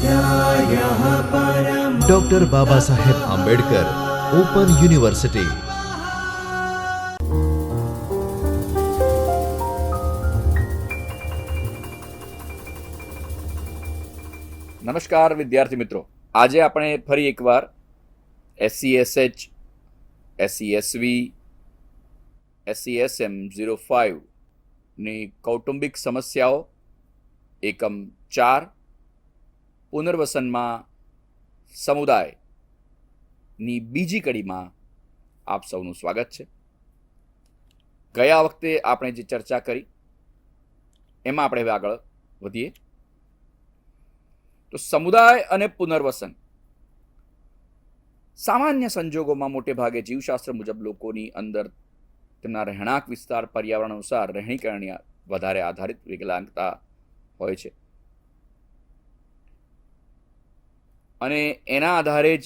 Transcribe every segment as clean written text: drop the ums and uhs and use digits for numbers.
स्वाध्यायः परमः। Doctor Baba Saheb Ambedkar open university. નમસ્કાર વિદ્યાર્થી મિત્રો, આજે આપણે ફરી એકવાર SCSH, SCSV, SCSM 05ની કૌટુંબિક સમસ્યાઓ એકમ 4 પુનર્વસનમાં સમુદાયની બીજી કડીમાં આપ સૌનું સ્વાગત છે. ગયા વખતે આપણે જે ચર્ચા કરી એમાં આપણે હવે આગળ વધીએ. તો સમુદાય અને પુનર્વસન સામાન્ય સંજોગોમાં મોટે ભાગે જીવશાસ્ત્ર મુજબ લોકોની અંદર તેમના રહેણાંક વિસ્તાર પર્યાવરણ અનુસાર રહેણીકરણની વધારે આધારિત વિકલાંગતા હોય છે અને એના આધારે જ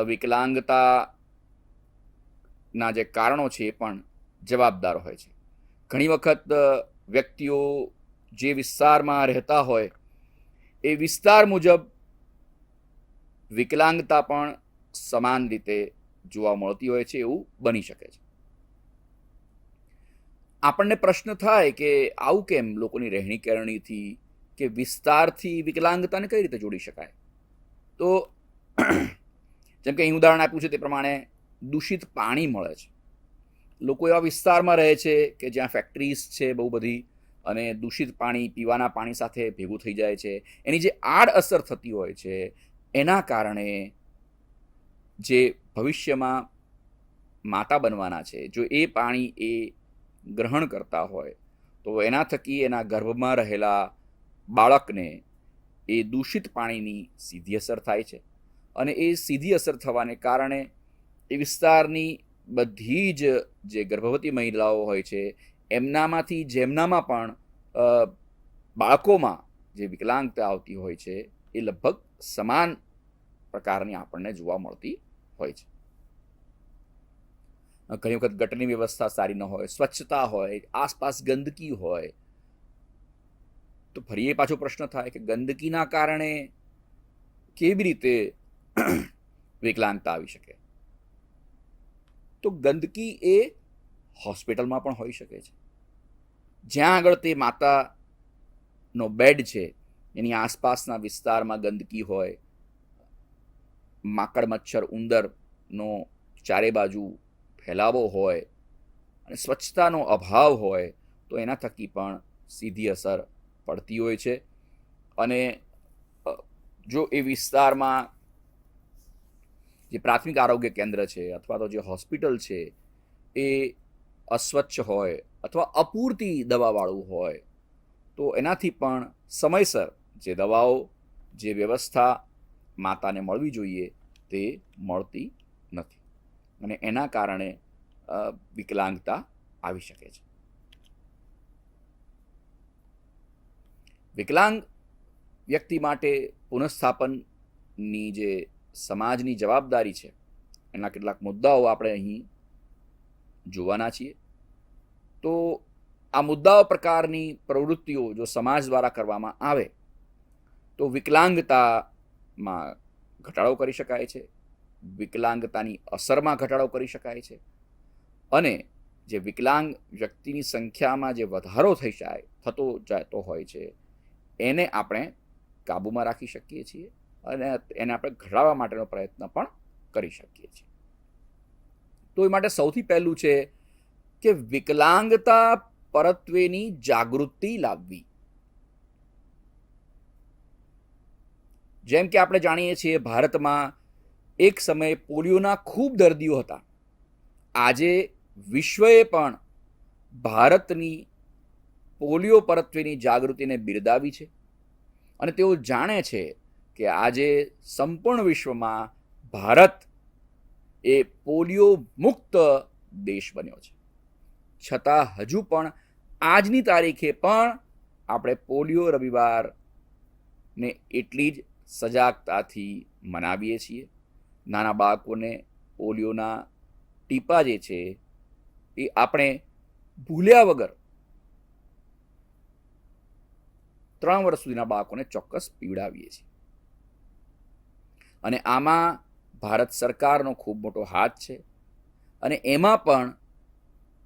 વિકલાંગતાના જે કારણો છે એ પણ જવાબદાર હોય છે. ઘણી વખત વ્યક્તિઓ જે વિસ્તારમાં રહેતા હોય એ વિસ્તાર મુજબ વિકલાંગતા પણ સમાન રીતે જોવા મળતી હોય છે, એવું બની શકે છે. આપણને પ્રશ્ન થાય કે આવું કેમ લોકોની રહેણી કહેણીથી કે વિસ્તારથી વિકલાંગતાને કઈ રીતે જોડી શકાય? તો જેમ કે અહીં ઉદાહરણ આપ્યું છે તે પ્રમાણે દૂષિત પાણી મળે છે. લોકો એવા વિસ્તારમાં રહે છે કે જ્યાં ફેક્ટરીઝ છે બહુ બધી, અને દૂષિત પાણી પીવાના પાણી સાથે ભેગું થઈ જાય છે. એની જે આડઅસર થતી હોય છે એના કારણે જે ભવિષ્યમાં માતા બનવાના છે, જો એ પાણી એ ગ્રહણ કરતા હોય તો એના થકી એના ગર્ભમાં રહેલા બાળકને એ દૂષિત પાણીની સીધી અસર થાય છે. અને એ સીધી અસર થવાને કારણે એ વિસ્તારની બધી જ જે ગર્ભવતી મહિલાઓ હોય છે એમનામાંથી જેમનામાં પણ બાળકોમાં જે વિકલાંગતા આવતી હોય છે એ લગભગ સમાન પ્રકારની આપણને જોવા મળતી હોય છે. ઘણી વખત ગટરની વ્યવસ્થા સારી ન હોય, સ્વચ્છતા હોય, આસપાસ ગંદકી હોય, તો ફરી એ પાછો પ્રશ્ન થાય કે ગંદકીના કારણે કેવી રીતે વિકલાંગતા આવી શકે? તો ગંદકી એ હોસ્પિટલમાં પણ હોઈ શકે છે. જ્યાં આગળ તે માતાનો બેડ છે એની આસપાસના વિસ્તારમાં ગંદકી હોય, માકડ મચ્છર ઉંદરનો ચારે બાજુ ફેલાવો હોય અને સ્વચ્છતાનો અભાવ હોય તો એના થકી પણ સીધી અસર પડતી હોય છે. અને જો એ વિસ્તારમાં જે પ્રાથમિક આરોગ્ય કેન્દ્ર છે અથવા તો જે હોસ્પિટલ છે એ અસ્વચ્છ હોય અથવા અપૂરતી દવાવાળું હોય તો એનાથી પણ સમયસર જે દવાઓ, જે વ્યવસ્થા માતાને મળવી જોઈએ તે મળતી નથી અને એના કારણે વિકલાંગતા આવી શકે છે. વિકલાંગ વ્યક્તિ માટે પુનઃસ્થાપનની જે સમાજની જવાબદારી છે એના કેટલાક મુદ્દાઓ આપણે અહીં જોવાના છીએ. તો આ મુદ્દાઓ પ્રકારની પ્રવૃત્તિઓ જો સમાજ દ્વારા કરવામાં આવે તો વિકલાંગતામાં ઘટાડો કરી શકાય છે, વિકલાંગતાની અસરમાં ઘટાડો કરી શકાય છે અને જે વિકલાંગ વ્યક્તિની સંખ્યામાં જે વધારો થતો જતો હોય છે એને આપણે કાબૂમાં રાખી શકીએ છીએ અને એને આપણે ઘટાડવા માટેનો પ્રયત્ન પણ કરી શકીએ છીએ. તો એ માટે સૌથી પહેલું છે કે વિકલાંગતા પરત્વેની જાગૃતિ લાવવી. જેમ કે આપણે જાણીએ છીએ ભારતમાં એક સમયે પોલિયોના ખૂબ દર્દીઓ હતા. આજે વિશ્વએ પણ ભારતની પોલિયો પરત્વેની જાગૃતિને બિરદાવી છે અને તેઓ જાણે છે કે આજે સંપૂર્ણ વિશ્વમાં ભારત એ પોલિયો મુક્ત દેશ બન્યો છે. છતાં હજુ પણ આજની તારીખે પણ આપણે પોલિયો રવિવારને એટલી જ સજાગતાથી મનાવીએ છીએ. નાના બાળકોને પોલિયોના ટીપા જે છે એ આપણે ભૂલ્યા વગર 3 વર્ષ સુધીના બાળકોને ચોક્કસ પીવડાવીએ છીએ. અને આમાં ભારત સરકારનો ખૂબ મોટો હાથ છે. અને એમાં પણ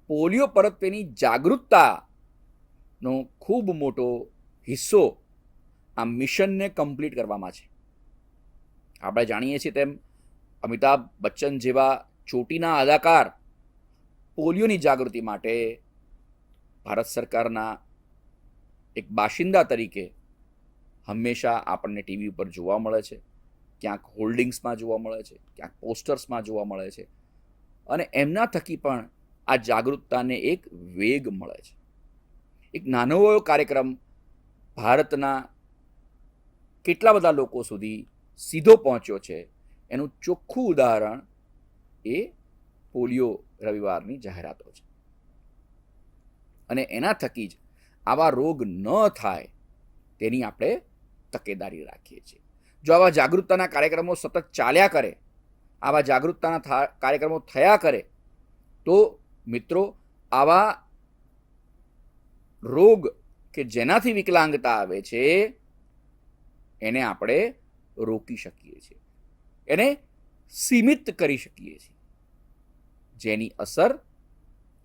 પોલિયો પ્રત્યેની જાગૃતતાનો ખૂબ મોટો હિસ્સો આ મિશનને કમ્પ્લીટ કરવામાં છે. આપણે જાણીએ છીએ તેમ અમિતાભ બચ્ચન જેવા ચોટીના અદાકાર પોલિયોની જાગૃતિ માટે ભારત સરકારના એક બાશિંદા તરીકે હંમેશા આપણને ટીવી ઉપર જોવા મળે છે, ક્યાંક હોલ્ડિંગ્સમાં જોવા મળે છે, ક્યાંક પોસ્ટર્સમાં જોવા મળે છે. અને એમના થકી પણ આ જાગૃતતાને એક વેગ મળે છે. એક નાનો એવો કાર્યક્રમ ભારતના કેટલા બધા લોકો સુધી સીધો પહોંચ્યો છે એનું ચોખ્ખું ઉદાહરણ એ પોલિયો રવિવારની જાહેરાતો છે. અને એના થકી જ આવા રોગ ન થાય તેની આપણે તકેદારી રાખીએ છીએ. જો આવા જાગૃતતાના કાર્યક્રમો સતત ચાલ્યા કરે, આવા જાગૃતતાના કાર્યક્રમો થયા કરે, તો મિત્રો આવા રોગ કે જેનાથી વિકલાંગતા આવે છે એને આપણે રોકી શકીએ છીએ, એને સીમિત કરી શકીએ છીએ, જેની અસર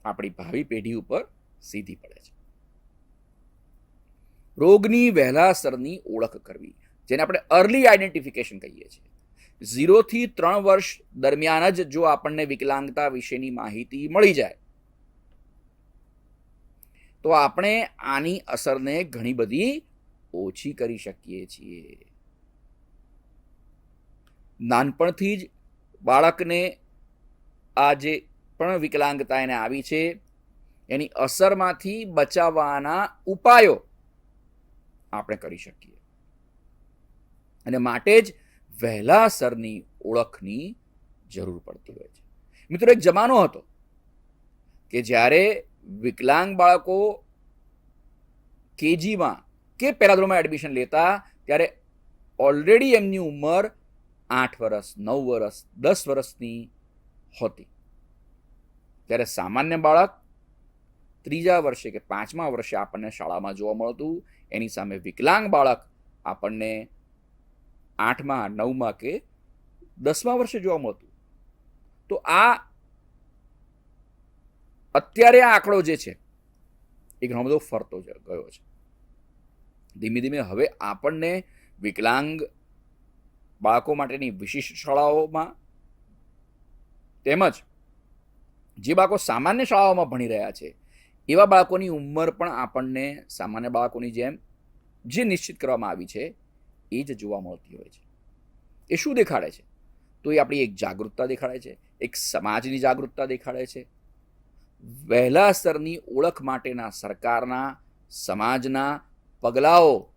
આપણી ભાવિ પેઢી ઉપર સીધી પડે છે. રોગની વહેલાસરની ઓળખ કરવી, જેને આપણે અર્લી આઈડેન્ટિફિકેશન કહીએ છીએ. 0 થી 3 વર્ષ દરમિયાન જ જો આપણને વિકલાંગતા વિશેની માહિતી મળી જાય તો આપણે આની અસરને ઘણી બધી ઓછી કરી શકીએ છીએ. નાનપણથી જ બાળકને આ જે પણ વિકલાંગતા એને આવી છે એની અસરમાંથી બચાવવાના ઉપાયો આપણે કરી શકીએ. અને માટે જ વહેલાસરની ઓળખની જરૂર પડતી હોય છે. મિત્રો, એક જમાનો હતો કે જ્યારે વિકલાંગ બાળકો કેજીમાં કે પહેલા ધોરણમાં એડમિશન લેતા ત્યારે ઓલરેડી એમની ઉંમર 8 વર્ષ, 9 વર્ષ, 10 વર્ષની હોતી. ત્યારે સામાન્ય બાળક 3જા વર્ષે કે 5મા વર્ષે આપણને શાળામાં જોવા મળતું, એની સામે વિકલાંગ બાળક આપણને 8મા, 9મા કે 10મા વર્ષે જોવા મળતું. તો અત્યારે આ આંકડો જે છે એ ઘણો બધો ફરતો ગયો છે. ધીમે ધીમે હવે આપણને વિકલાંગ બાળકો માટેની વિશિષ્ટ શાળાઓમાં તેમજ જે બાળકો સામાન્ય શાળાઓમાં ભણી રહ્યા છે એવા બાળકોની ઉંમર પણ આપણને સામાન્ય બાળકોની જેમ જે નિશ્ચિત કરવામાં આવી છે એ જ જોવા મળતી હોય છે. એ શું દેખાડે છે? તો એ આપણી એક જાગૃતતા દેખાડે છે, એક સમાજની જાગૃતતા દેખાડે છે. વહેલાસરની ઓળખ માટેના સરકારના, સમાજના પગલાઓની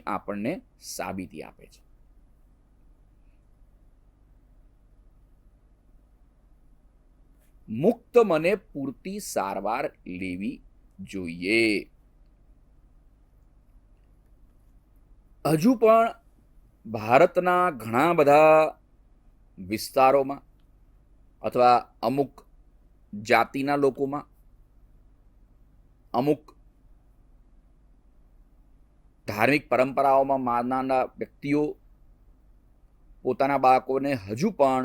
આપણને સાબિતી આપે છે. મુક્ત મને પૂરતી સારવાર લેવી જોઈએ. હજુ પણ ભારતના ઘણા બધા વિસ્તારોમાં અથવા અમુક જાતિના લોકોમાં, અમુક ધાર્મિક પરંપરાઓમાં માનનારા વ્યક્તિઓ પોતાના બાળકોને હજુ પણ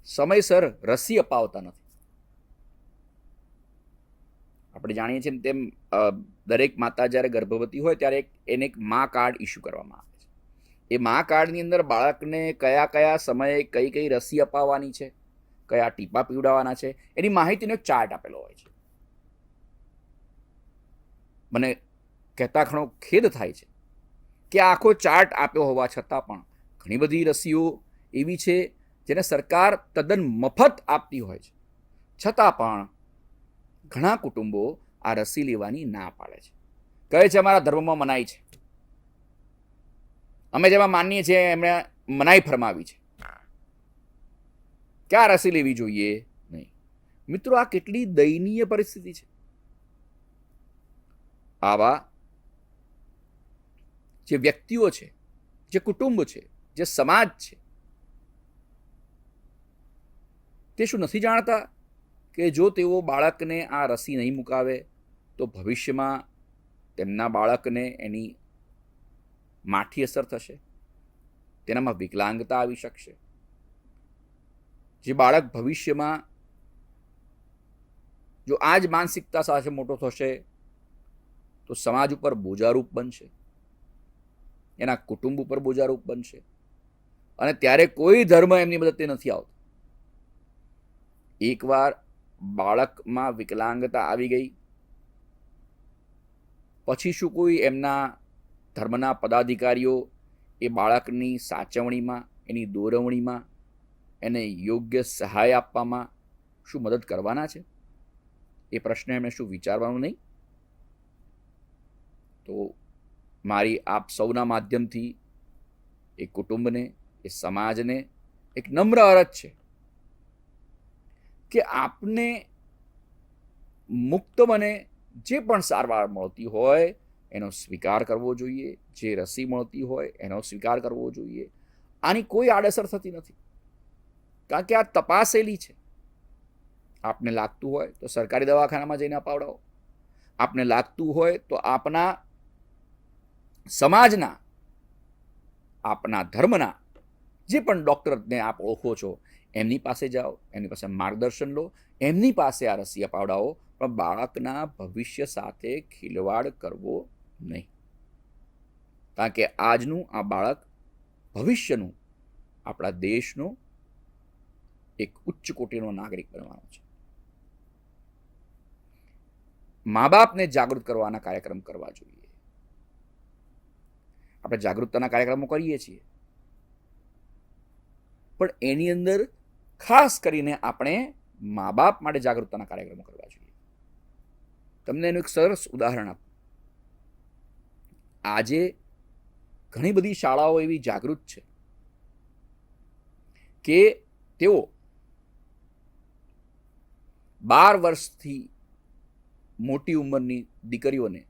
સમયસર રસી અપાવતા નથી. આપણે જાણીએ છીએ તેમ દરેક માતા જ્યારે ગર્ભવતી હોય ત્યારે એને એક મા કાર્ડ ઇસ્યુ કરવામાં આવે છે. એ મા કાર્ડની અંદર બાળકને કયા કયા સમયે કઈ કઈ રસી અપાવવાની છે, કયા ટીપા પીવડાવવાના છે, એની માહિતીનો એક ચાર્ટ આપેલો હોય છે. મને કહેતા ઘણો ખેદ થાય છે કે આખો ચાર્ટ આપ્યો હોવા છતાં પણ ઘણી બધી રસીઓ એવી છે જેને સરકાર તદ્દન મફત આપતી હોય છે, છતાં પણ ઘણા કુટુંબો આ રસી લેવાની ના પાડે છે. કહે છે અમારા ધર્મમાં મનાઈ છે, અમે જેમાં માનીએ છીએ એમણે મનાઈ ફરમાવી છે કે આ રસી લેવી જોઈએ નહીં. મિત્રો, આ કેટલી દયનીય પરિસ્થિતિ છે. આવા જે વ્યક્તિઓ છે, જે કુટુંબ છે, જે સમાજ છે, તે શું નથી જાણતા કે જો તેઓ બાળકને આ રસી નહીં મુકાવે તો ભવિષ્યમાં તેમના બાળકને એની માઠી અસર થશે, તેનામાં વિકલાંગતા આવી શકશે. જે બાળક ભવિષ્યમાં જો આ જ માનસિકતા સાથે મોટો થશે તો સમાજ ઉપર બોજારૂપ બનશે, એના કુટુંબ ઉપર બોજારૂપ બનશે, અને ત્યારે કોઈ ધર્મ એમની મદદથી નથી આવતો. એકવાર બાળકમાં વિકલાંગતા આવી ગઈ પછી શું કોઈ એમના ધર્મના પદાધિકારીઓ એ બાળકની સાચવણીમાં, એની દોરવણીમાં, એને યોગ્ય સહાય આપવામાં શું મદદ કરવાના છે? એ પ્રશ્ન એમણે શું વિચારવાનું નહીં? તો મારી આપ સૌના માધ્યમથી એ કુટુંબને, એ સમાજને એક નમ્ર અરજ છે કે આપને મુક્ત મને જે પણ સારવાર મળતી હોય એનો સ્વીકાર કરવો જોઈએ, જે રસી મળતી હોય એનો સ્વીકાર કરવો જોઈએ. આની કોઈ આડઅસર થતી નથી, કારણ કે આ તપાસેલી છે. આપને લાગતું હોય તો સરકારી દવાખાનામાં જઈને અપાવડાવો, આપને લાગતું હોય તો આપના સમાજના, આપના ધર્મના જે પણ ડૉક્ટરને આપ ઓળખો છો એમની પાસે જાઓ, એમની પાસે માર્ગદર્શન લો, એમની પાસે આ રસી અપાવડાવો, પણ બાળકના ભવિષ્ય સાથે ખિલવાડ કરવો નહીં. કારણ કે આજનું આ બાળક ભવિષ્યનું આપણા દેશનો એક ઉચ્ચ કોટીનો નાગરિક બનવાનો છે. મા બાપને જાગૃત કરવાના કાર્યક્રમ કરવા જોઈએ. આપણે જાગૃતતાના કાર્યક્રમો કરીએ છીએ, પણ એની અંદર ખાસ કરીને આપણે મા બાપ માટે જાગૃતતાના કાર્યક્રમો કરવા જોઈએ. તમને એનું એક સરસ ઉદાહરણ આપું. આજે ઘણી બધી શાળાઓ એવી જાગૃત છે કે તેઓ 12 વર્ષથી મોટી ઉંમરની દીકરીઓને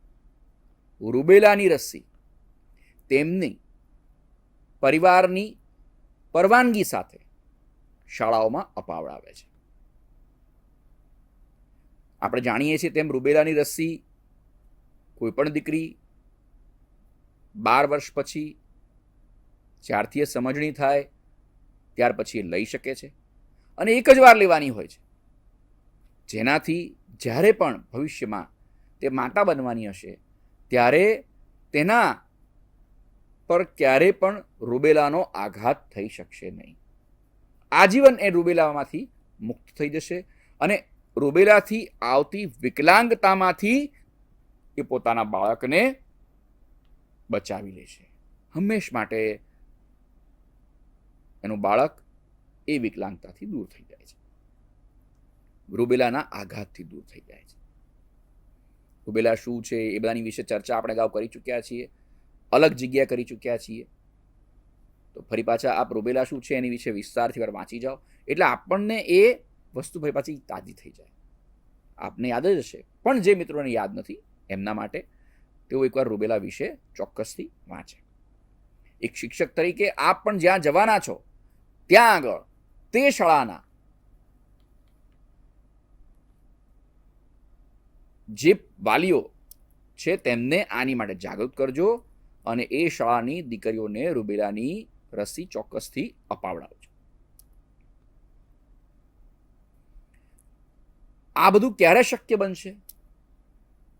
રૂબેલાની રસી તેમની પરિવારની પરવાનગી સાથે શાળાઓમાં અપાવડાવે છે. આપણે જાણીએ છીએ તેમ રૂબેલાની રસી કોઈ પણ દીકરી 12 વર્ષ પછી જ્યારથી એ સમજણી થાય ત્યાર પછી એ લઈ શકે છે, અને એક જ વાર લેવાની હોય છે, જેનાથી જ્યારે પણ ભવિષ્યમાં તે માતા બનવાની હશે ત્યારે તેના પર ક્યારે પણ રૂબેલાનો આઘાત થઈ શકશે નહીં. આજીવન એ રૂબેલામાંથી મુક્ત થઈ જશે અને રૂબેલાથી આવતી વિકલાંગતામાંથી એ પોતાના બાળકને બચાવી લેશે. હંમેશ માટે એનું બાળક એ વિકલાંગતાથી દૂર થઈ જાય છે, રૂબેલાના આઘાતથી દૂર થઈ જાય છે. રૂબેલા શું છે એ બધાની વિશે ચર્ચા આપણે અગાઉ કરી ચૂક્યા છીએ, અલગ જગ્યાએ કરી ચૂક્યા છીએ. તો ફરી પાછા આપ રૂબેલા શું છે એની વિશે વિસ્તારથી વાર વાંચી જાઓ, એટલે આપણને એ વસ્તુ ફરી પાછી તાજી થઈ જાય. આપને યાદ જ હશે, પણ જે મિત્રોને યાદ નથી એમના માટે તેઓ એકવાર રૂબેલા વિશે ચોક્કસથી વાંચે. એક શિક્ષક તરીકે આપ પણ જ્યાં જવાના છો ત્યાં આગળ તે શાળાના જે વાલીઓ છે તેમને આની માટે જાગૃત કરજો અને એ શાળાની દીકરીઓને રૂબેલાની રસી ચોક્કસથી અપાવડાવજો. આ બધું ક્યારે શક્ય બનશે?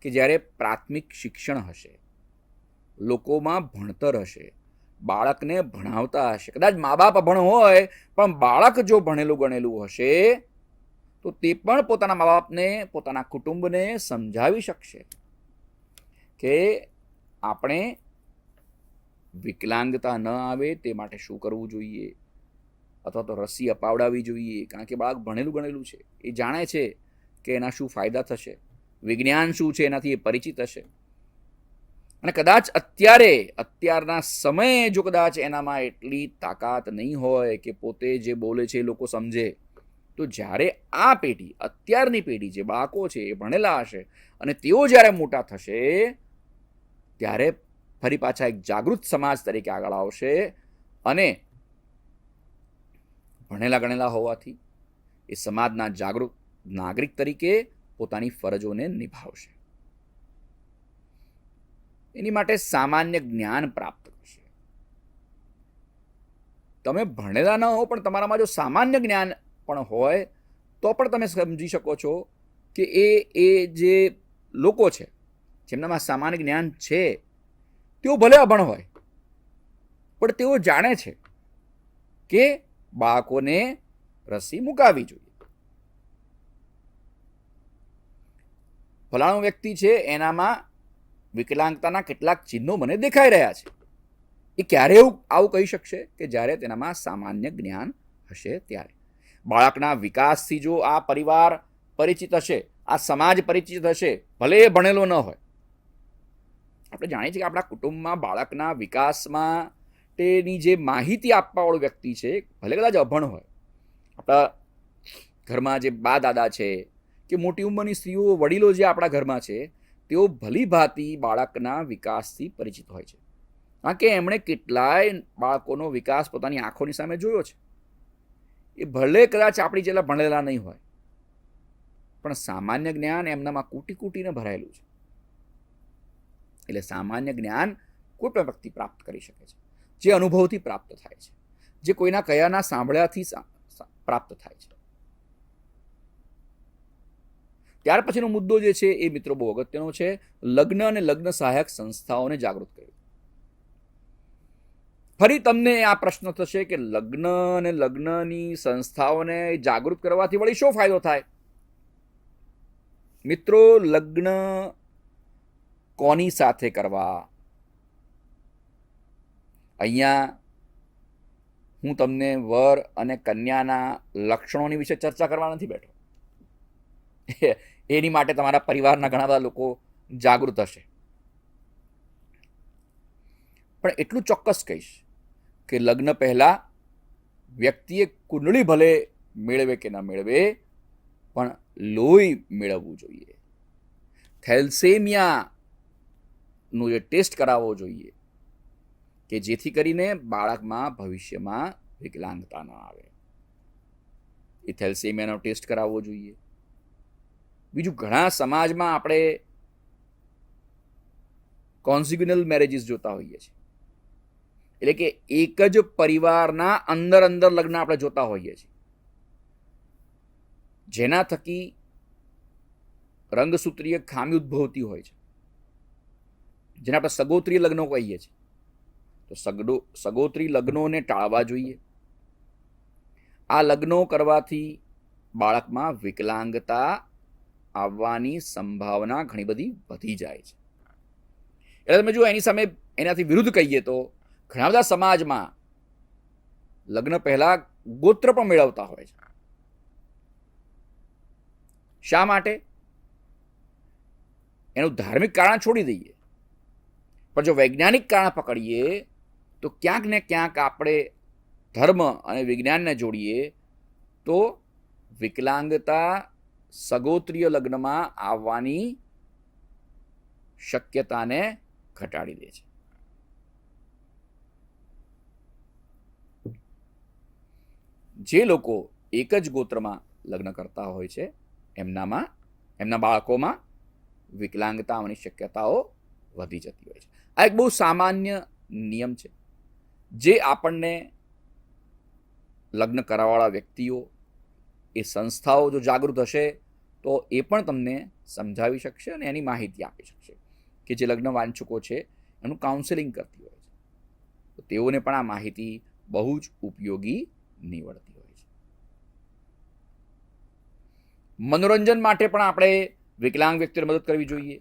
કે જ્યારે પ્રાથમિક શિક્ષણ હશે, લોકોમાં ભણતર હશે, બાળકને ભણાવતા હશે. કદાચ મા બાપ અભણ હોય પણ બાળક જો ભણેલું ગણેલું હશે તો તે પણ પોતાના મા બાપને, પોતાના કુટુંબને સમજાવી શકશે કે આપણે વિકલાંગતા ન આવે તે માટે શું કરવું જોઈએ, અથવા તો રસી અપાવડાવવી જોઈએ. કારણ કે બાળક ભણેલું ગણેલું છે, એ જાણે છે કે એના શું ફાયદા થશે, વિજ્ઞાન શું છે એનાથી એ પરિચિત હશે. અને કદાચ અત્યારના સમયે જો કદાચ એનામાં એટલી તાકાત નહીં હોય કે પોતે જે બોલે છે એ લોકો સમજે, તો જ્યારે આ પેઢી, અત્યારની પેઢી જે બાળકો છે એ ભણેલા હશે અને તેઓ જ્યારે મોટા થશે ત્યારે ફરી પાછા એક જાગૃત સમાજ તરીકે આગળ આવશે અને ભણેલા ગણેલા હોવાથી એ સમાજના જાગૃત નાગરિક તરીકે પોતાની ફરજોને નિભાવશે. એની માટે સામાન્ય જ્ઞાન પ્રાપ્ત કરશે. તમે ભણેલા ન હો પણ તમારામાં જો સામાન્ય જ્ઞાન પણ હોય તો પણ તમે સમજી શકો છો કે એ જે લોકો છે જેમનામાં સામાન્ય જ્ઞાન છે તેઓ ભલે અભણ હોય પણ તેઓ જાણે છે કે બાળકોને રસી મુકાવવી જોઈએ. ફલાણો વ્યક્તિ છે એનામાં વિકલાંગતાના કેટલાક ચિહ્નો મને દેખાઈ રહ્યા છે. એ ક્યારે આવું કહી શકશે કે જ્યારે તેનામાં સામાન્ય જ્ઞાન હશે ત્યારે. બાળકના વિકાસથી જો આ પરિવાર પરિચિત હશે, આ સમાજ પરિચિત હશે, ભલે એ ભણેલો ન હોય. આપણે જાણીએ છીએ કે આપણા કુટુંબમાં બાળકના વિકાસમાં તેની જે માહિતી આપવાવાળો વ્યક્તિ છે ભલે કદાચ અભણ હોય, આપણા ઘરમાં જે બા દાદા છે કે મોટી ઉંમરની સ્ત્રીઓ વડીલો જે આપણા ઘરમાં છે તેઓ ભલી ભાંતિ બાળકના વિકાસથી પરિચિત હોય છે, કારણ કે એમણે કેટલાય બાળકોનો વિકાસ પોતાની આંખોની સામે જોયો છે. એ ભલે કદાચ આપણી જેટલા ભણેલા નહીં હોય પણ સામાન્ય જ્ઞાન એમનામાં કૂટી કૂટીને ભરાયેલું છે. એટલે સામાન્ય જ્ઞાન કોઈ પણ વ્યક્તિ પ્રાપ્ત કરી શકે છે, જે અનુભવથી પ્રાપ્ત થાય છે, જે કોઈના કયાના સાંભળ્યાથી પ્રાપ્ત થાય છે. ત્યાર પછીનો મુદ્દો જે છે એ મિત્રો બહુ અગત્યનો છે, લગ્ન અને લગ્ન સહાયક સંસ્થાઓને જાગૃત કરવી. ફરી તમને આ પ્રશ્ન થશે કે લગ્ન અને લગ્નની સંસ્થાઓને જાગૃત કરવાથી વળી શું ફાયદો થાય? મિત્રો, લગ્ન કોની સાથે કરવા? અહીંયા હું તમને વર અને કન્યાના લક્ષણોની વિશે ચર્ચા કરવા નથી બેઠો. એની માટે તમારા પરિવારના ઘણા બધા લોકો જાગૃત હશે. પણ એટલું ચોક્કસ કહીશ કે લગ્ન પહેલા વ્યક્તિએ કુંડળી ભલે મેળવે કે ન મેળવે પણ લોહી મેળવવું જોઈએ. થેલ્સેમિયાનો જે ટેસ્ટ કરાવવો જોઈએ કે જેથી કરીને બાળકમાં ભવિષ્યમાં વિકલાંગતા ન આવે. એ થેલ્સેમિયાનો ટેસ્ટ કરાવવો જોઈએ. બીજું, ઘણા સમાજમાં આપણે કોન્ઝ્યુગનલ મેરેજીસ જોતા હોઈએ છીએ, એટલે કે એક જ પરિવારના અંદર લગ્ન આપણે જોતા હોઈએ છીએ, જેના થકી રંગસૂત્રીય ખામી ઉદ્ભવતી હોય છે, જેને આપણે સગોત્રીય લગ્નો કહીએ છીએ. તો સગોત્રી લગ્નોને ટાળવા જોઈએ. આ લગ્નો કરવાથી બાળકમાં વિકલાંગતા આવવાની સંભાવના ઘણી બધી વધી જાય છે. એટલે તમે જો એની સામે એનાથી વિરુદ્ધ કહીએ તો ઘણા બધા સમાજમાં લગ્ન પહેલા ગોત્ર પણ મેળવતા હોય છે. શા માટે? એનું ધાર્મિક કારણ છોડી દઈએ, પણ જો વૈજ્ઞાનિક કારણ પકડીએ તો ક્યાંક ને ક્યાંક આપણે ધર્મ અને વિજ્ઞાનને જોડીએ તો વિકલાંગતા સગોત્રીય લગ્નમાં આવવાની શક્યતાને ઘટાડી દે છે. જે લોકો એક જ ગોત્રમાં લગ્ન કરતા હોય છે એમના બાળકોમાં વિકલાંગતા આવવાની શક્યતાઓ વધી જતી હોય છે. આ એક બહુ સામાન્ય નિયમ છે જે આપણને લગ્ન કરાવવાળા વ્યક્તિઓ, એ સંસ્થાઓ જો જાગૃત હશે તો એ પણ તમને સમજાવી શકશે અને એની માહિતી આપી શકશે કે જે લગ્ન વાંચકો છે એનું કાઉન્સેલિંગ કરતી હોય છે, તો તેઓને પણ આ માહિતી બહુ જ ઉપયોગી નીવડતી હોય છે. મનોરંજન માટે પણ આપણે વિકલાંગ વ્યક્તિને મદદ કરવી જોઈએ.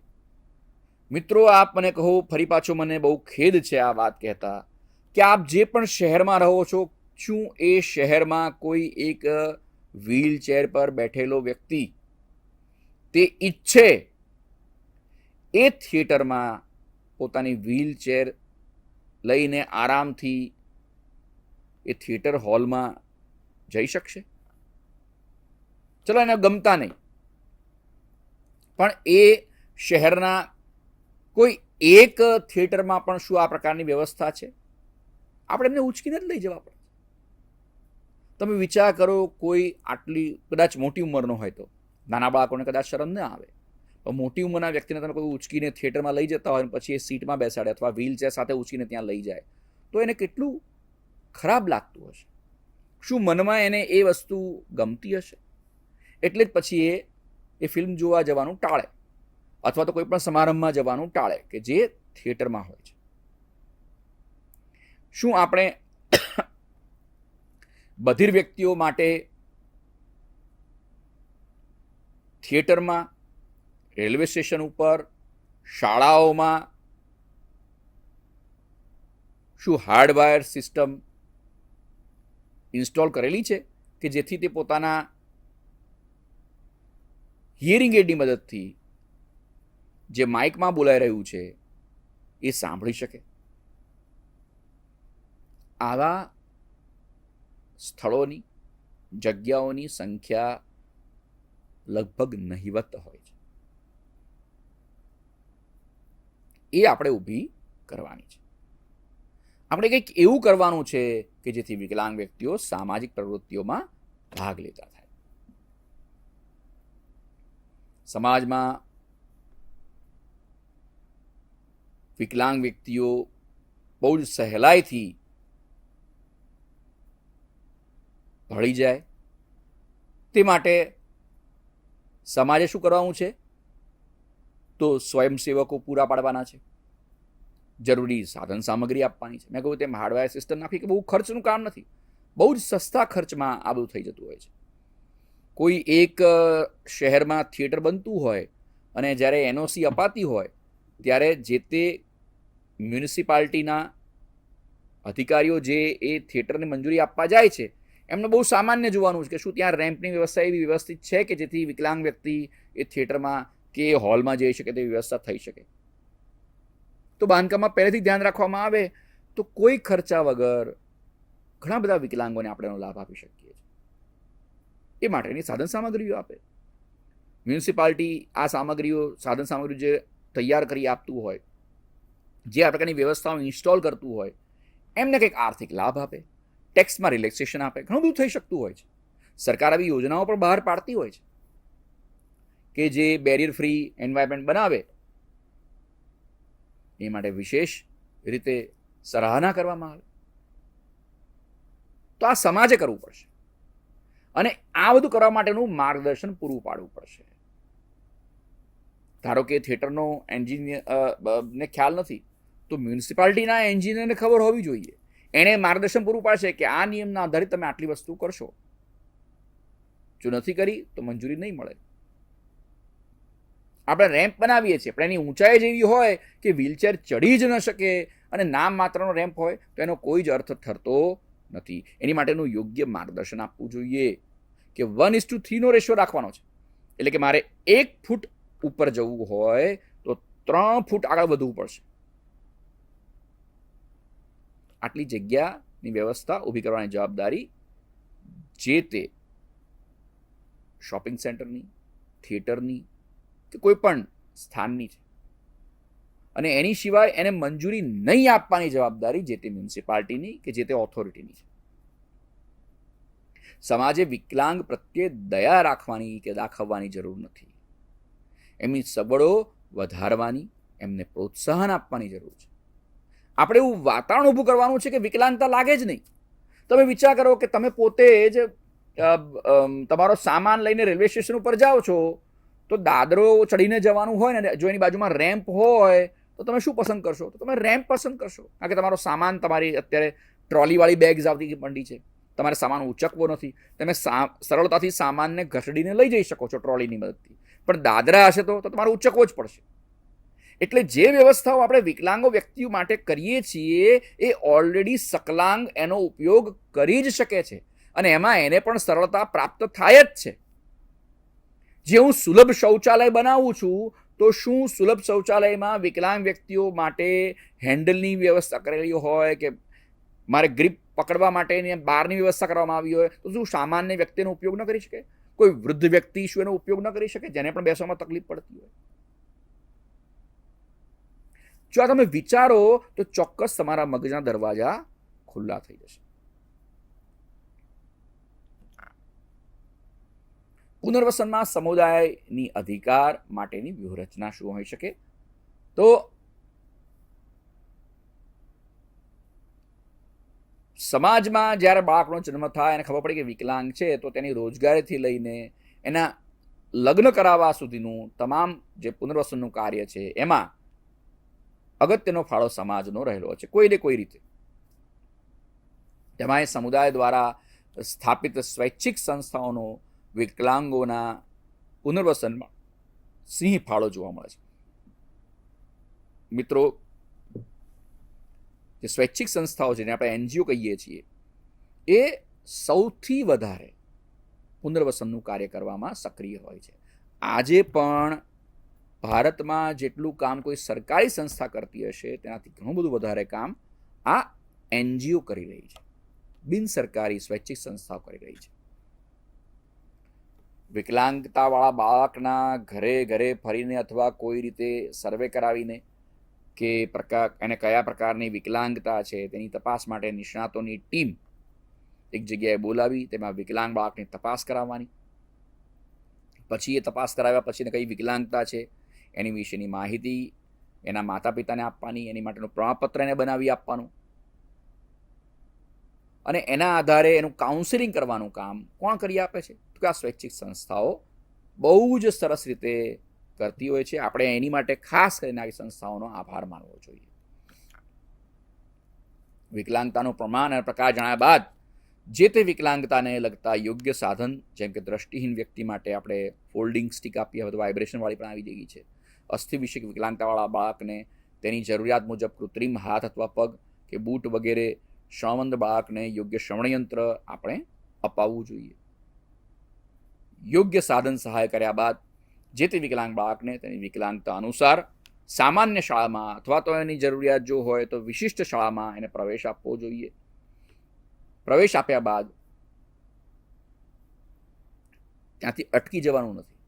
મિત્રો, આપ મને કહો, ફરી પાછો મને બહુ ખેદ છે આ વાત કહેતા, કે આપ જે પણ શહેરમાં રહો છો, શું એ શહેરમાં કોઈ એક વ્હીલચેર પર બેઠેલો વ્યક્તિ તે ઈચ્છે એ થિયેટરમાં પોતાની વ્હીલચેર લઈને આરામથી એ થિયેટર હોલમાં જઈ શકશે? ચલો, એને ગમતા નહીં, પણ એ શહેરના કોઈ એક થિયેટરમાં પણ શું આ પ્રકારની વ્યવસ્થા છે? આપણે એમને ઉચકીને જ લઈ જવા પડે. તમે વિચાર કરો, કોઈ આટલી કદાચ મોટી ઉંમરનો હોય તો નાના બાળકોને કદાચ શરમ ન આવે, પણ મોટી ઉંમરના વ્યક્તિને તમે કોઈ ઉચકીને થિયેટરમાં લઈ જતા હોય અને પછી એ સીટમાં બેસાડે અથવા વ્હીલચેર સાથે ઉચકીને ત્યાં લઈ જાય તો એને કેટલું ખરાબ લાગતું હશે? શું મનમાં એને એ વસ્તુ ગમતી હશે? એટલે જ પછી એ ફિલ્મ જોવા જવાનું ટાળે, અથવા તો કોઈ પણ સમારંભમાં જવાનું ટાળે કે જે થિયેટરમાં હોય છે. શું આપણે બધિર વ્યક્તિઓ માટે થિયેટરમાં, રેલવે સ્ટેશન ઉપર, શાળાઓમાં શું હાર્ડવાયર સિસ્ટમ ઇન્સ્ટોલ કરેલી છે કે જેથી તે પોતાના હિયરિંગ એડની મદદથી જે માઇકમાં બોલાઈ રહ્યું છે એ સાંભળી શકે? આવા સ્થળોની, જગ્યાઓની સંખ્યા લગભગ નહિવત હોય છે. એ આપણે ઊભી કરવાની છે. આપણે કંઈક એવું કરવાનું છે કે જેથી વિકલાંગ વ્યક્તિઓ સામાજિક પ્રવૃત્તિઓમાં ભાગ લેતા થાય. સમાજમાં વિકલાંગ વ્યક્તિઓ બહુ જ સહેલાઈથી ભળી જાય તે માટે સમાજે શું કરવાનું છે? તો સ્વયંસેવકો પૂરા પાડવાના છે, જરૂરી સાધન સામગ્રી આપવાની છે. મેં કહ્યું તેમ હાર્ડવેર સિસ્ટમ નાખી કે બહુ ખર્ચનું કામ નથી, બહુ જ સસ્તા ખર્ચમાં આ બધું થઈ જતું હોય છે. કોઈ એક શહેરમાં થિયેટર બનતું હોય અને જ્યારે એનઓસી અપાતી હોય ત્યારે જે તે મ્યુનિસિપાલિટીના અધિકારીઓ જે એ થિયેટરને મંજૂરી આપવા જાય છે એમને બહુ સામાન્ય જોવાનું છે કે શું ત્યાં રેમ્પની વ્યવસ્થા એવી વ્યવસ્થિત છે કે જેથી વિકલાંગ વ્યક્તિ એ થિયેટરમાં કે હોલમાં જઈ શકે તેવી વ્યવસ્થા થઈ શકે. તો બાંધકામમાં પહેલેથી ધ્યાન રાખવામાં આવે તો કોઈ ખર્ચા વગર ઘણા બધા વિકલાંગોને આપણે એનો લાભ આપી શકીએ છીએ. એ માટેની સાધન સામગ્રીઓ આપે. મ્યુનિસિપાલિટી આ સામગ્રીઓ, સાધન સામગ્રીઓ જે તૈયાર કરી આપતું હોય, જે આ પ્રકારની વ્યવસ્થાઓ ઇન્સ્ટોલ કરતું હોય, એમને કંઈક આર્થિક લાભ આપે, ટેક્સમાં રિલેક્સેશન આપે. ઘણું બધું થઈ શકતું હોય છે. સરકાર આવી યોજનાઓ પણ બહાર પાડતી હોય છે કે જે બેરિયર ફ્રી એન્વાયરમેન્ટ બનાવે. એ માટે વિશેષ રીતે સરાહના કરવામાં આવે. તો આ સમાજે કરવું પડશે અને આ બધું કરવા માટેનું માર્ગદર્શન પૂરું પાડવું પડશે. ધારો કે થિયેટરનો એન્જિનિયર ને ખ્યાલ નથી તો મ્યુનિસિપાલિટીના એન્જિનિયરને ખબર હોવી જોઈએ. એણે માર્ગદર્શન પૂરું પાડશે કે આ નિયમના આધારે તમે આટલી વસ્તુ કરશો, જો નથી કરી તો મંજૂરી નહીં મળે. આપણે રેમ્પ બનાવીએ છીએ પણ એની ઊંચાઈ જેવી હોય કે વ્હીલચેર ચડી જ ન શકે અને નામ માત્રનો રેમ્પ હોય તો એનો કોઈ જ અર્થ ઠરતો નથી. એની માટેનું યોગ્ય માર્ગદર્શન આપવું જોઈએ કે 1:3 રેશિયો રાખવાનો છે. એટલે કે મારે 1 ફૂટ ઉપર જવું હોય તો 3 ફૂટ આગળ વધવું પડશે. આટલી જગ્યાની વ્યવસ્થા ઊભી કરવાની જવાબદારી જે તે શોપિંગ સેન્ટરની, થિયેટરની કે કોઈ પણ સ્થાનની છે. અને એની સિવાય એને મંજૂરી નહીં આપવાની જવાબદારી જે તે મ્યુનિસિપાલિટીની કે જે તે ઓથોરિટીની છે. સમાજે વિકલાંગ પ્રત્યે દયા રાખવાની કે દાખવવાની જરૂર નથી. એમની સગવડો વધારવાની, એમને પ્રોત્સાહન આપવાની જરૂર છે. આપણે એવું વાતાવરણ ઊભું કરવાનું છે કે વિકલાંગતા લાગે જ નહીં. તમે વિચાર કરો કે તમે પોતે જ તમારો સામાન લઈને રેલવે સ્ટેશન ઉપર જાઓ છો તો દાદરો ચડીને જવાનું હોય ને, જો એની બાજુમાં રેમ્પ હોય તો તમે શું પસંદ કરશો? તો તમે રેમ્પ પસંદ કરશો. કારણ કે તમારો સામાન, તમારી અત્યારે ટ્રોલીવાળી બેગ્સ આવતી મંડી છે, તમારે સામાન ઉચકવો નથી, તમે સરળતાથી સામાનને ઘસડીને લઈ જઈ શકો છો ટ્રોલીની મદદથી. પણ દાદરા હશે તો તમારે ઉચકવો જ પડશે. એટલે જે વ્યવસ્થાઓ આપણે વિકલાંગો વ્યક્તિઓ માટે કરીએ છીએ એ ઓલરેડી સકલાંગ એનો ઉપયોગ કરી જ શકે છે અને એમાં એને પણ સરળતા પ્રાપ્ત થાય જ છે. જે હું સુલભ શૌચાલય બનાવું છું તો શું સુલભ શૌચાલયમાં વિકલાંગ વ્યક્તિઓ માટે હેન્ડલની વ્યવસ્થા કરેલી હોય કે મારે ગ્રીપ પકડવા માટેની બહારની વ્યવસ્થા કરવામાં આવી હોય તો શું સામાન્ય વ્યક્તિનો ઉપયોગ ન કરી શકે? કોઈ વૃદ્ધ વ્યક્તિ શું એનો ઉપયોગ ન કરી શકે જેને પણ બેસવામાં તકલીફ પડતી હોય? જો આ તમે વિચારો તો ચોક્કસ તમારા મગજના દરવાજા ખુલ્લા થઈ જશે. પુનર્વસનમાં સમુદાયની અધિકાર માટેની વ્યૂહરચના શું હોઈ શકે? તો સમાજમાં જ્યારે બાળકનો જન્મ થાય અને ખબર પડે કે વિકલાંગ છે તો તેની રોજગારીથી લઈને એના લગ્ન કરાવવા સુધીનું તમામ જે પુનર્વસનનું કાર્ય છે એમાં અગત્યનો ફાળો સમાજનો રહેલો છે કોઈ ને કોઈ રીતે. તેમાં સમુદાય દ્વારા સ્થાપિત સ્વૈચ્છિક સંસ્થાઓનો વિકલાંગોના પુનર્વસનમાં સિંહ ફાળો જોવા મળે છે. મિત્રો, જે સ્વૈચ્છિક સંસ્થાઓ છે જેને આપણે એનજીઓ કહીએ છીએ એ સૌથી વધારે પુનર્વસનનું કાર્ય કરવામાં સક્રિય હોય છે. આજે પણ ભારતમાં જેટલું કામ કોઈ સરકારી સંસ્થા કરતી હશે તેનાથી ઘણું બધું વધારે કામ આ એનજીઓ કરી રહી છે, બિન સરકારી સ્વૈચ્છિક સંસ્થાઓ કરી રહી છે. વિકલાંગતાવાળા બાળકના ઘરે ઘરે ફરીને અથવા કોઈ રીતે સર્વે કરાવીને કે એને કયા પ્રકારની વિકલાંગતા છે તેની તપાસ માટે નિષ્ણાતોની ટીમ એક જગ્યાએ બોલાવી તેમાં વિકલાંગ બાળકની તપાસ કરાવવાની. પછી એ તપાસ કરાવ્યા પછી કઈ વિકલાંગતા છે એની વિશેની માહિતી એના માતા પિતાને આપવાની, એની માટેનું પ્રમાણપત્ર એને બનાવી આપવાનું અને એના આધારે એનું કાઉન્સેલિંગ કરવાનું કામ કોણ કરી આપે છે? તો કે આ સ્વૈચ્છિક સંસ્થાઓ બહુ જ સરસ રીતે કરતી હોય છે. આપણે એની માટે ખાસ કરીને આવી સંસ્થાઓનો આભાર માનવો જોઈએ. વિકલાંગતાનું પ્રમાણ અને પ્રકાર જણાવ્યા બાદ જે તે વિકલાંગતાને લગતા યોગ્ય સાધન, જેમ કે દ્રષ્ટિહીન વ્યક્તિ માટે આપણે ફોલ્ડિંગ સ્ટિક આપીએ હવે તો વાઇબ્રેશનવાળી પણ આવી ગઈ છે. અસ્થિ વિષયક વિકલાંગતાવાળા બાળકને તેની જરૂરિયાત મુજબ કૃત્રિમ હાથ અથવા પગ કે બૂટ વગેરે, શ્રવણવંત બાળકને યોગ્ય શ્રવણયંત્ર આપણે અપાવવું જોઈએ. યોગ્ય સાધન સહાય કર્યા બાદ જે તે વિકલાંગ બાળકને તેની વિકલાંગતા અનુસાર સામાન્ય શાળામાં અથવા તો એની જરૂરિયાત જો હોય તો વિશિષ્ટ શાળામાં એને પ્રવેશ આપવો જોઈએ. પ્રવેશ આપ્યા બાદ ત્યાંથી અટકી જવાનું નથી.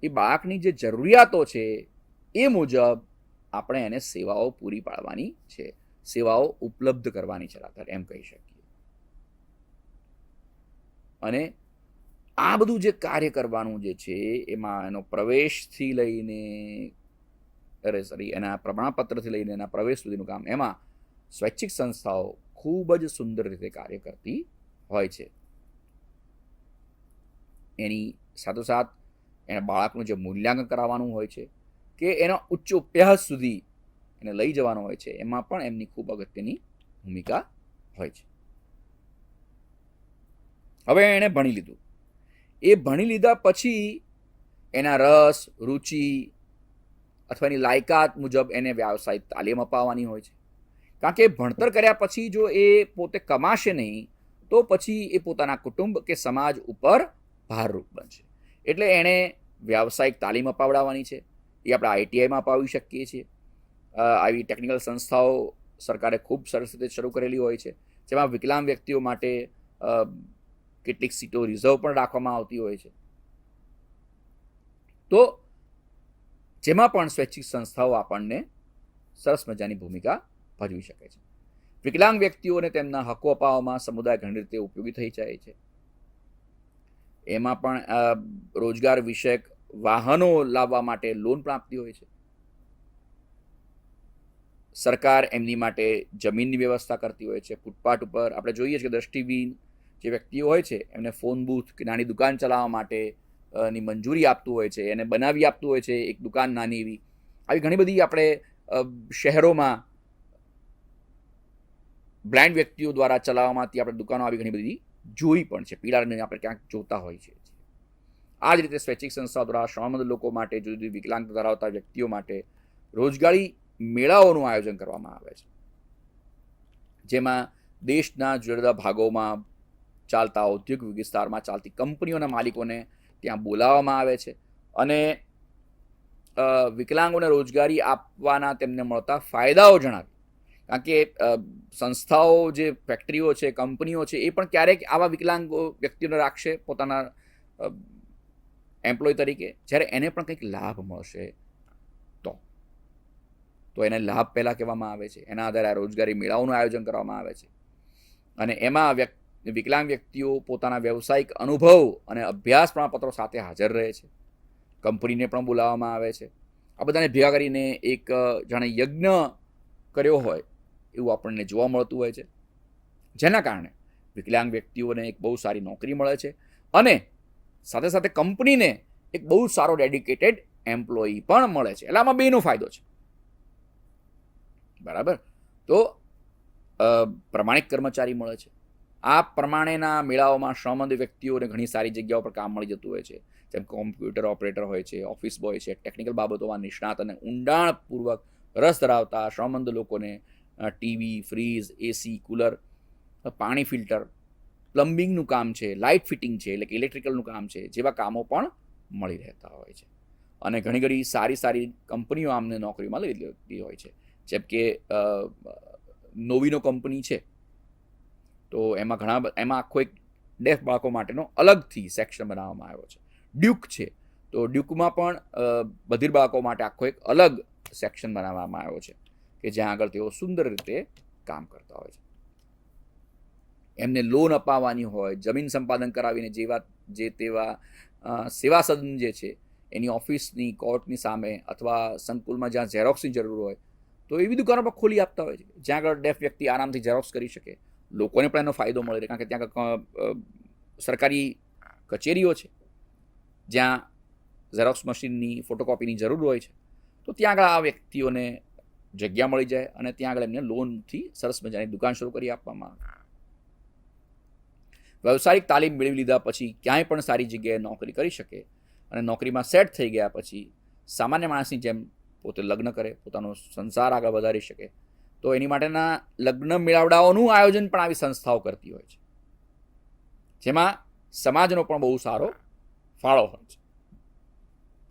એ બાળકની જે જરૂરિયાતો છે એ મુજબ આપણે એને સેવાઓ પૂરી પાડવાની છે, સેવાઓ ઉપલબ્ધ કરવાની છે, એમ કહી શકીએ. અને આ બધું જે કાર્ય કરવાનું જે છે એમાં એનો પ્રવેશથી લઈને એના પ્રમાણપત્રથી લઈને એના પ્રવેશ સુધીનું કામ એમાં સ્વૈચ્છિક સંસ્થાઓ ખૂબ જ સુંદર રીતે કાર્ય કરતી હોય છે. એની સાથોસાથ એના બાળકનું જે મૂલ્યાંકન કરાવવાનું હોય છે કે એનો ઉચ્ચ અભ્યાસ સુધી એને લઈ જવાનો હોય છે એમાં પણ એમની ખૂબ અગત્યની ભૂમિકા હોય છે. હવે એણે ભણી લીધું, એ ભણી લીધા પછી એના રસ, રુચિ અથવા એની લાયકાત મુજબ એને વ્યાવસાયિક તાલીમ અપાવવાની હોય છે. કારણ કે ભણતર કર્યા પછી જો એ પોતે કમાશે નહીં તો પછી એ પોતાના કુટુંબ કે સમાજ ઉપર ભારરૂપ બનશે. એટલે એણે વ્યાવસાયિક તાલીમ અપાવડાવવાની છે. એ આપણે આઈટીઆઈમાં અપાવી શકીએ છીએ. આવી ટેકનિકલ સંસ્થાઓ સરકારે ખૂબ સરસ રીતે શરૂ કરેલી હોય છે, જેમાં વિકલાંગ વ્યક્તિઓ માટે કેટલીક સીટો રિઝર્વ પણ રાખવામાં આવતી હોય છે. તો જેમાં પણ સ્વૈચ્છિક સંસ્થાઓ આપણને સરસ મજાની ભૂમિકા ભજવી શકે છે. વિકલાંગ વ્યક્તિઓને તેમના હકો અપાવવામાં સમુદાય ઘણી રીતે ઉપયોગી થઈ જાય છે. એમાં પણ રોજગાર વિષયક વાહનો લાવવા માટે લોન પણ આપતી હોય છે. સરકાર એમની માટે જમીનની વ્યવસ્થા કરતી હોય છે. ફૂટપાથ ઉપર આપણે જોઈએ છીએ કે દ્રષ્ટિહીન જે વ્યક્તિઓ હોય છે એમને ફોન બૂથ કે નાની દુકાન ચલાવવા માટે ની મંજૂરી આપતું હોય છે, એને બનાવી આપતું હોય છે એક દુકાન નાની એવી. આવી ઘણી બધી આપણે શહેરોમાં બ્લાઇન્ડ વ્યક્તિઓ દ્વારા ચલાવવામાંથી આપણે દુકાનો આવી ઘણી બધી જોઈ પણ છે, પીળાને આપણે ક્યાંક જોતા હોય છે. આ જ રીતે સ્વૈચ્છિક સંસ્થાઓ દ્વારા શ્રમવંત લોકો માટે, જુદી જુદી વિકલાંગતા ધરાવતા વ્યક્તિઓ માટે રોજગારી મેળાઓનું આયોજન કરવામાં આવે છે, જેમાં દેશના જુદા જુદા ભાગોમાં ચાલતા ઔદ્યોગિક વિસ્તારમાં ચાલતી કંપનીઓના માલિકોને ત્યાં બોલાવવામાં આવે છે અને વિકલાંગોને રોજગારી આપવાના તેમને મળતા ફાયદાઓ જણાવી. કારણ કે સંસ્થાઓ જે ફેક્ટરીઓ છે, કંપનીઓ છે, એ પણ ક્યારેક આવા વિકલાંગ વ્યક્તિઓને રાખશે પોતાના એમ્પ્લોય તરીકે, જ્યારે એને પણ કંઈક લાભ મળશે તો એને લાભ પહેલાં કહેવામાં આવે છે. એના આધારે રોજગારી મેળાઓનું આયોજન કરવામાં આવે છે અને એમાં વિકલાંગ વ્યક્તિઓ પોતાના વ્યવસાયિક અનુભવ અને અભ્યાસ પ્રમાણપત્રો સાથે હાજર રહે છે. કંપનીને પણ બોલાવવામાં આવે છે. આ બધાને ભેગા કરીને એક જાણે યજ્ઞ કર્યો હોય એવું આપણને જોવા મળતું હોય છે. જેના કારણે વિકલાંગ વ્યક્તિઓને એક બહુ સારી નોકરી મળે છે અને સાથે સાથે કંપનીને એક બહુ સારો ડેડિકેટેડ એમ્પ્લોયી પણ મળે છે. એટલે આમાં બેનો ફાયદો છે. બરાબર. તો પ્રમાણિક કર્મચારી મળે છે. આ પ્રમાણેના મેળાઓમાં શ્રમમંદ વ્યક્તિઓને ઘણી સારી જગ્યાઓ પર કામ મળી જતું હોય છે, જેમ કોમ્પ્યુટર ઓપરેટર હોય છે, ઓફિસ બોય છે, ટેકનિકલ બાબતોમાં નિષ્ણાત અને ઊંડાણપૂર્વક રસ ધરાવતા શ્રમમંદ લોકોને ટીવી, ફ્રીજ, એસી, કુલર, પાણી ફિલ્ટર, પ્લમ્બિંગનું કામ છે, લાઇટ ફિટિંગ છે, એટલે કે ઇલેક્ટ્રિકલનું કામ છે, જેવા કામો પણ મળી રહેતા હોય છે. અને ઘણી ઘણી સારી સારી કંપનીઓ આમને નોકરીમાં લઈ લેતી હોય છે. જેમ કે નોવીનો કંપની છે, તો એમાં આખો એક ડેફ બાળકો માટેનો અલગથી સેક્શન બનાવવામાં આવ્યો છે. ડ્યુક છે, તો ડ્યુકમાં પણ બધિર બાળકો માટે આખો એક અલગ સેક્શન બનાવવામાં આવ્યો છે કે જ્યાં આગળ તેઓ સુંદર રીતે કામ કરતા હોય છે. એમને લોન અપાવવાની હોય, જમીન સંપાદન કરાવીને તેવા સેવા સદન જે છે એની ઓફિસની, કોર્ટની સામે અથવા સંકુલમાં જ્યાં ઝેરોક્સની જરૂર હોય તો એવી દુકાનો પણ ખોલી આપતા હોય છે જ્યાં આગળ ડેફ વ્યક્તિ આરામથી ઝેરોક્સ કરી શકે. લોકોને પણ એનો ફાયદો મળે, કારણ કે ત્યાં સરકારી કચેરીઓ છે જ્યાં ઝેરોક્સ મશીનની, ફોટોકોપીની જરૂર હોય છે, તો ત્યાં આગળ આ વ્યક્તિઓને જગ્યા મળી જાય અને ત્યાં આગળ એમને લોનથી સરસ મજાની દુકાન શરૂ કરી આપવામાં આવે. વ્યવસાયિક તાલીમ મેળવી લીધા પછી ક્યાંય પણ સારી જગ્યાએ નોકરી કરી શકે અને નોકરીમાં સેટ થઈ ગયા પછી સામાન્ય માણસની જેમ પોતે લગ્ન કરે, પોતાનો સંસાર આગળ વધારી શકે. તો એની માટેના લગ્ન મેળાવડાઓનું આયોજન પણ આવી સંસ્થાઓ કરતી હોય છે, જેમાં સમાજનો પણ બહુ સારો ફાળો હોય છે.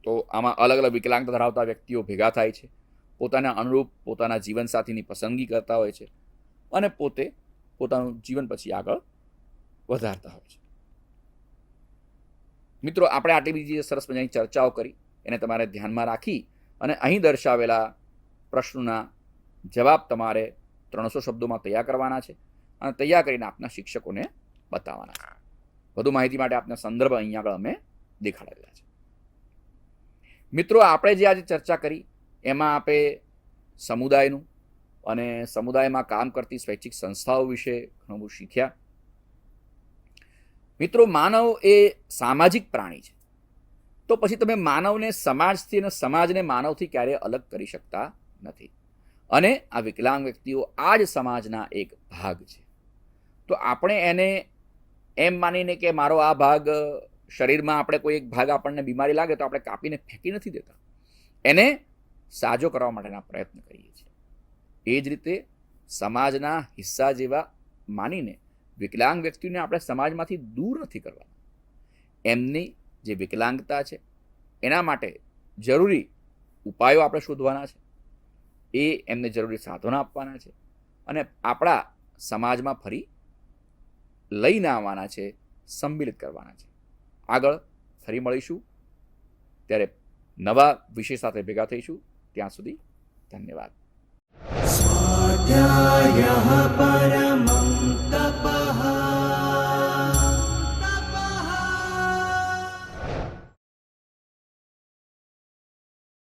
તો આમાં અલગ અલગ વિકલાંગતા ધરાવતા વ્યક્તિઓ ભેગા થાય છે, પોતાના અનુરૂપ પોતાના જીવનસાથીની પસંદગી કરતા હોય છે અને પોતે પોતાનું જીવન પછી આગળ વધારતા હોય છે. મિત્રો, આપણે આટલી બધી સરસ મજાની ચર્ચાઓ કરી એને તમારે ધ્યાનમાં રાખી અને અહીં દર્શાવેલા પ્રશ્નોના જવાબ તમારે 300 શબ્દોમાં તૈયાર કરવાના છે અને તૈયાર કરીને આપના શિક્ષકોને બતાવવાના છે. વધુ માહિતી માટે આપના સંદર્ભ અહીં આગળ અમે દેખાડેલા છે. મિત્રો, આપણે જે આજે ચર્ચા કરી એમાં આપણે સમુદાયનું અને સમુદાયમાં કામ કરતી સ્વૈચ્છિક સંસ્થાઓ વિશે ઘણું બધું શીખ્યા. મિત્રો, માનવ એ સામાજિક પ્રાણી છે, તો પછી તમે માનવને સમાજથી અને સમાજને માનવથી ક્યારેય અલગ કરી શકતા નથી. અને આ વિકલાંગ વ્યક્તિઓ આ જ સમાજના એક ભાગ છે. તો આપણે એને એમ માનીને કે મારો આ ભાગ શરીરમાં આપણે કોઈ એક ભાગ આપણને બીમારી લાગે તો આપણે કાપીને ફેંકી નથી દેતા, એને સાજો કરવા માટેના પ્રયત્ન કરીએ છીએ. એ જ રીતે સમાજના હિસ્સા જેવા માનીને વિકલાંગ વ્યક્તિઓને આપણે સમાજમાંથી દૂર નથી કરવાના. એમની જે વિકલાંગતા છે એના માટે જરૂરી ઉપાયો આપણે શોધવાના છે, એ એમને જરૂરી સાધનો આપવાના છે અને આપણા સમાજમાં ફરી લઈને આવવાના છે, સંમિલિત કરવાના છે. આગળ ફરી મળીશું, ત્યારે નવા વિષય સાથે ભેગા થઈશું. ત્યાં સુધી ધન્યવાદ. સ્વાધ્યાયઃ પરમઃ